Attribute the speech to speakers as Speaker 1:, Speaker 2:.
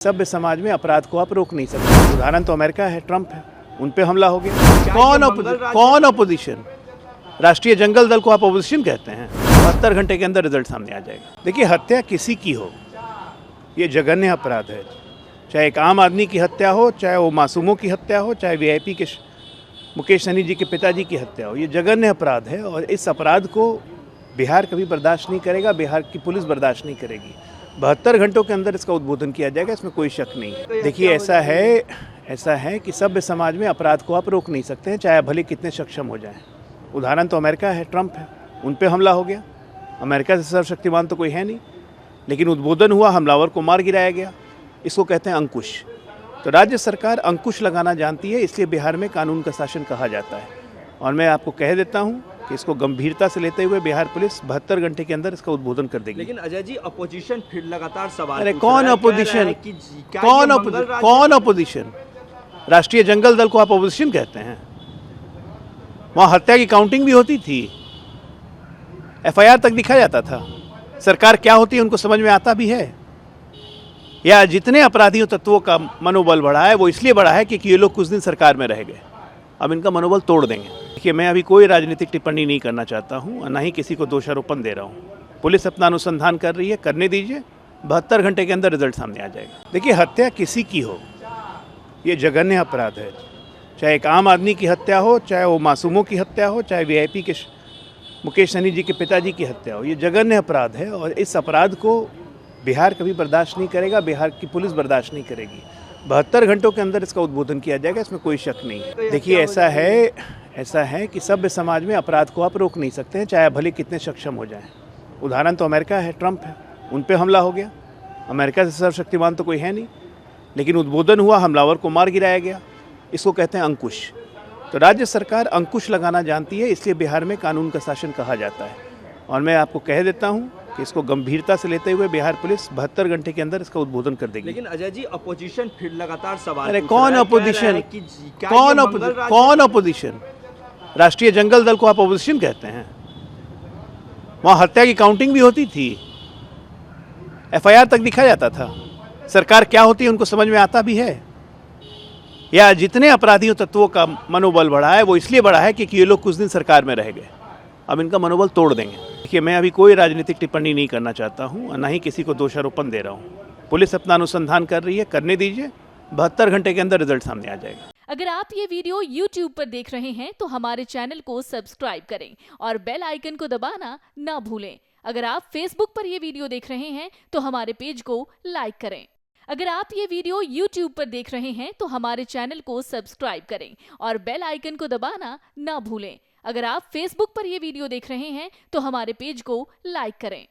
Speaker 1: सभ्य समाज में अपराध को आप रोक नहीं सकते। उदाहरण तो अमेरिका है, ट्रंप है, उन पे हमला हो गया। कौन अपोजिशन? राष्ट्रीय जंगल दल को आप अपोजिशन कहते हैं? 72 घंटे के अंदर रिजल्ट सामने आ जाएगा। देखिए, हत्या किसी की हो, ये जघन्य अपराध है। चाहे एक आम आदमी की हत्या हो, चाहे वो मासूमों की हत्या हो, चाहे वीआईपी के मुकेश सहनी जी के पिताजी की हत्या हो, ये जघन्य अपराध है और इस अपराध को बिहार कभी बर्दाश्त नहीं करेगा, बिहार की पुलिस बर्दाश्त नहीं करेगी। 72 घंटों के अंदर इसका उद्बोधन किया जाएगा, इसमें कोई शक नहीं है। देखिए, ऐसा है कि सभ्य समाज में अपराध को आप रोक नहीं सकते हैं, चाहे भले कितने सक्षम हो जाएं। उदाहरण तो अमेरिका है, ट्रंप है, उन पे हमला हो गया। अमेरिका से सर्वशक्तिमान तो कोई है नहीं, लेकिन उद्बोधन हुआ, हमलावर को मार गिराया गया। इसको कहते हैं अंकुश। तो राज्य सरकार अंकुश लगाना जानती है, इसलिए बिहार में कानून का शासन कहा जाता है। और मैं आपको कह देता हूँ कि इसको गंभीरता से लेते हुए बिहार पुलिस 72 घंटे के अंदर इसका उद्बोधन कर देगी।
Speaker 2: लेकिन अजय जी, अपोजिशन फिर लगातार सवाल
Speaker 1: अरे
Speaker 2: पूछ रहा
Speaker 1: कौन
Speaker 2: है,
Speaker 1: अपोजिशन?
Speaker 2: कह रहा है कि कौन
Speaker 1: अपोजिशन? राष्ट्रीय जंगल दल को आप अपोजिशन कहते हैं? वहाँ हत्या की काउंटिंग भी होती थी, एफआईआर तक दिखा जाता था। सरकार क्या होती है उनको समझ में आता भी है। या जितने अपराधियों तत्वों का मनोबल बढ़ा है वो इसलिए बढ़ा है कि ये लोग कुछ दिन सरकार में रह गए, अब इनका मनोबल तोड़ देंगे। देखिए, मैं अभी कोई राजनीतिक टिप्पणी नहीं करना चाहता हूँ और ना ही किसी को दोषारोपण दे रहा हूँ। पुलिस अपना अनुसंधान कर रही है, करने दीजिए, 72 घंटे के अंदर रिजल्ट सामने आ जाएगा। देखिए, हत्या किसी की हो, ये जघन्य अपराध है। चाहे एक आम आदमी की हत्या हो, चाहे वो मासूमों की हत्या हो, चाहे वीआईपी के मुकेश सहनी जी के पिताजी की हत्या हो, ये जघन्य अपराध है और इस अपराध को बिहार कभी बर्दाश्त नहीं करेगा, बिहार की पुलिस बर्दाश्त नहीं करेगी। 72 घंटों के अंदर इसका उद्बोधन किया जाएगा, इसमें कोई शक नहीं है। देखिए, ऐसा है कि सभ्य समाज में अपराध को आप रोक नहीं सकते हैं, चाहे भले कितने सक्षम हो जाएं। उदाहरण तो अमेरिका है, ट्रंप है, उन पे हमला हो गया। अमेरिका से सर्वशक्तिमान तो कोई है नहीं, लेकिन उद्बोधन हुआ, हमलावर को मार गिराया गया। इसको कहते हैं अंकुश। तो राज्य सरकार अंकुश लगाना जानती है, इसलिए बिहार में कानून का शासन कहा जाता है। और मैं आपको कह देता हूँ कि इसको गंभीरता से लेते हुए बिहार पुलिस 72 घंटे के अंदर इसका उद्बोधन कर देगी।
Speaker 2: लेकिन अजय जी, अपोजिशन फिर लगातार सवाल
Speaker 1: अरे
Speaker 2: पूछ रहा है,
Speaker 1: अपोजिशन?
Speaker 2: कौन
Speaker 1: अपोजिशन? राष्ट्रीय जंगल दल को आप अपोजिशन कहते हैं? वहाँ हत्या की काउंटिंग भी होती थी, एफआईआर तक दिखा जाता था। सरकार क्या होती है उनको समझ में आता भी है। या जितने अपराधियों तत्वों का मनोबल बढ़ा है वो इसलिए बढ़ा है कि ये लोग कुछ दिन सरकार में रह गए, अब इनका मनोबल तोड़ देंगे। देखिए, मैं अभी कोई राजनीतिक टिप्पणी नहीं करना चाहता हूँ और ना ही किसी को दोषारोपण दे रहा हूँ। पुलिस अपना अनुसंधान कर रही है, करने दीजिए, 72 घंटे के अंदर रिजल्ट सामने आ जाएगा।
Speaker 3: अगर आप ये वीडियो YouTube पर देख रहे हैं तो हमारे चैनल को सब्सक्राइब करें और बेल आइकन को दबाना ना भूलें। अगर आप Facebook पर ये वीडियो देख रहे हैं तो हमारे पेज को लाइक करें। अगर आप ये वीडियो YouTube पर देख रहे हैं तो हमारे चैनल को सब्सक्राइब करें और बेल आइकन को दबाना ना भूलें। अगर आप Facebook पर ये वीडियो देख रहे हैं तो हमारे पेज को लाइक करें।